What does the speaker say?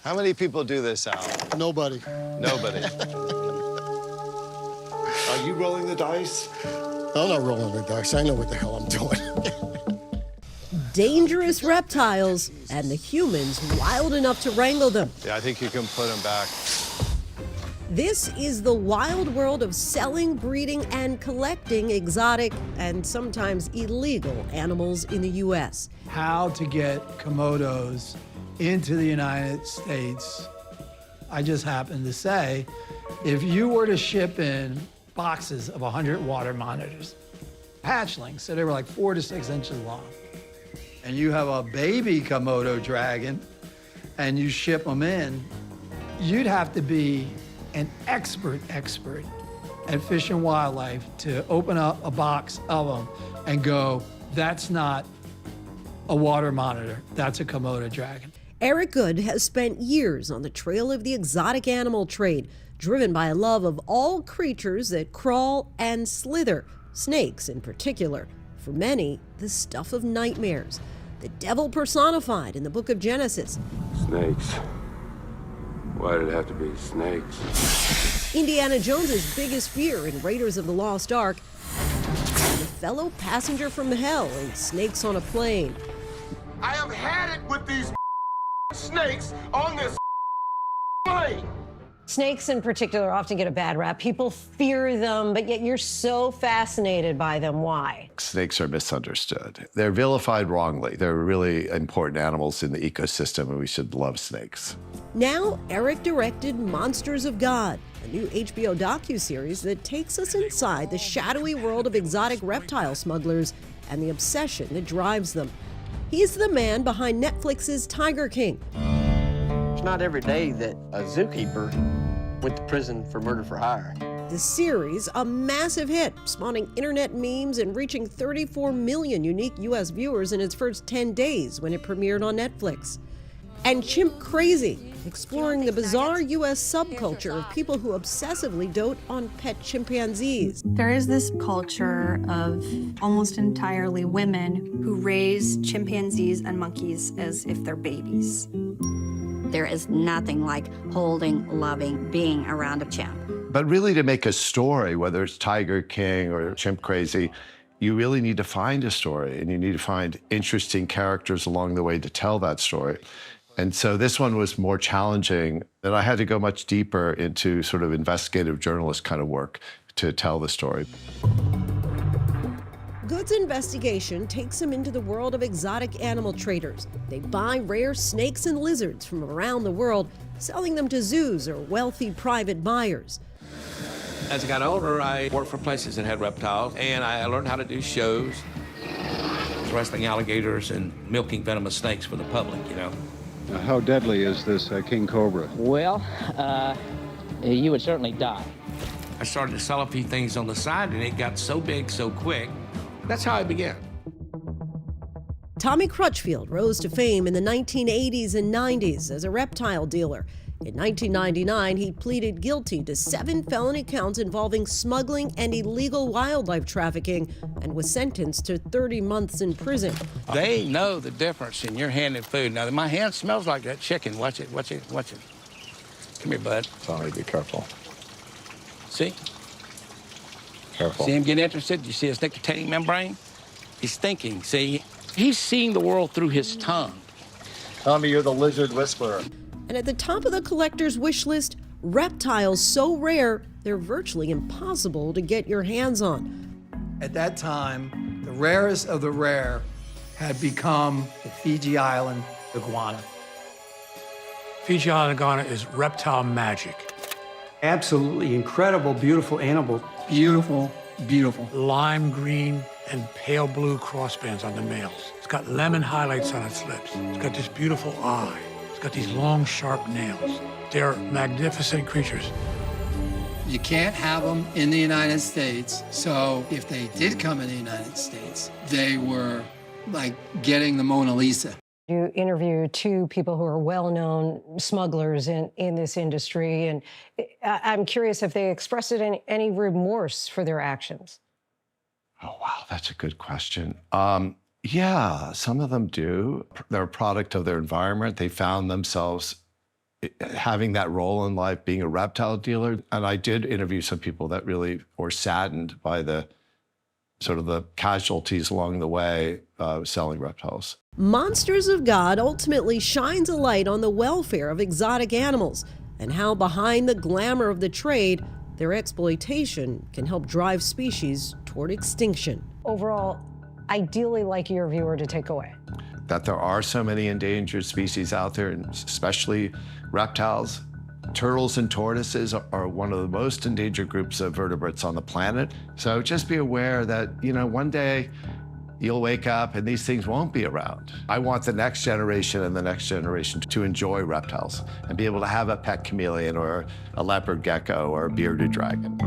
How many people do this, Al? Nobody. Nobody. Are you rolling the dice? I'm not rolling the dice. I know what the hell I'm doing. Dangerous reptiles and the humans wild enough to wrangle them. Yeah, I think you can put them back. This is the wild world of selling, breeding, and collecting exotic and sometimes illegal animals in the U.S. How to get Komodos into the United States. I just happen to say, if you were to ship in boxes of 100 water monitors, hatchlings, so they were like 4 to 6 inches long, and you have a baby Komodo dragon, and you ship them in, you'd have to be an expert at Fish and Wildlife to open up a box of them and go, that's not a water monitor, that's a Komodo dragon. Eric Good has spent years on the trail of the exotic animal trade, driven by a love of all creatures that crawl and slither, snakes in particular. For many, the stuff of nightmares. The devil personified in the book of Genesis. Snakes. Why did it have to be snakes? Indiana Jones's biggest fear in Raiders of the Lost Ark. And the fellow passenger from hell in Snakes on a Plane. I have had it with these snakes on this plane. Snakes in particular often get a bad rap. People fear them, but yet you're so fascinated by them. Why? Snakes are misunderstood. They're vilified wrongly. They're really important animals in the ecosystem, and we should love snakes. Now, Eric directed Monsters of God, a new HBO docuseries that takes us inside the shadowy world of exotic reptile smugglers and the obsession that drives them. He's the man behind Netflix's Tiger King. It's not every day that a zookeeper went to prison for murder for hire. The series, a massive hit, spawning internet memes and reaching 34 million unique U.S. viewers in its first 10 days when it premiered on Netflix. And Chimp Crazy, exploring the bizarre U.S. subculture of people who obsessively dote on pet chimpanzees. There is this culture of almost entirely women who raise chimpanzees and monkeys as if they're babies. There is nothing like holding, loving, being around a chimp. But really, to make a story, whether it's Tiger King or Chimp Crazy, you really need to find a story, and you need to find interesting characters along the way to tell that story. And so this one was more challenging, and I had to go much deeper into sort of investigative journalist kind of work to tell the story. Good's investigation takes him into the world of exotic animal traders. They buy rare snakes and lizards from around the world, selling them to zoos or wealthy private buyers. As I got older, I worked for places that had reptiles, and I learned how to do shows, wrestling alligators and milking venomous snakes for the public, you know. How deadly is this king cobra? Well, you would certainly die. I started to sell a few things on the side, and it got so big so quick. That's how I began. Tommy Crutchfield rose to fame in the 1980s and 90s as a reptile dealer. In 1999, he pleaded guilty to 7 felony counts involving smuggling and illegal wildlife trafficking and was sentenced to 30 months in prison. They know the difference in your handling food. Now, my hand smells like that chicken. Watch it, watch it, watch it. Come here, bud. Sorry, be careful. See? Careful. See him get interested? You see his nicotine membrane? He's thinking, see? He's seeing the world through his tongue. Tommy, you're the lizard whisperer. And at the top of the collector's wish list, reptiles so rare, they're virtually impossible to get your hands on. At that time, the rarest of the rare had become the Fiji Island iguana. Fiji Island iguana is reptile magic. Absolutely incredible, beautiful animal. Beautiful, beautiful. Lime green and pale blue crossbands on the males. It's got lemon highlights on its lips. It's got this beautiful eye. It's got these long, sharp nails. They're magnificent creatures. You can't have them in the United States, so if they did come in the United States, they were like getting the Mona Lisa. You interview 2 people who are well-known smugglers in this industry, and I'm curious if they expressed any remorse for their actions. Oh, wow, that's a good question. Yeah, some of them do. They're a product of their environment. They found themselves having that role in life, being a reptile dealer. And I did interview some people that really were saddened by the sort of the casualties along the way selling reptiles. Monsters of God ultimately shines a light on the welfare of exotic animals and how behind the glamour of the trade, their exploitation can help drive species toward extinction. Overall, ideally like your viewer to take away. That there are so many endangered species out there, and especially reptiles. Turtles and tortoises are one of the most endangered groups of vertebrates on the planet. So just be aware that, one day you'll wake up and these things won't be around. I want the next generation and the next generation to enjoy reptiles and be able to have a pet chameleon or a leopard gecko or a bearded dragon.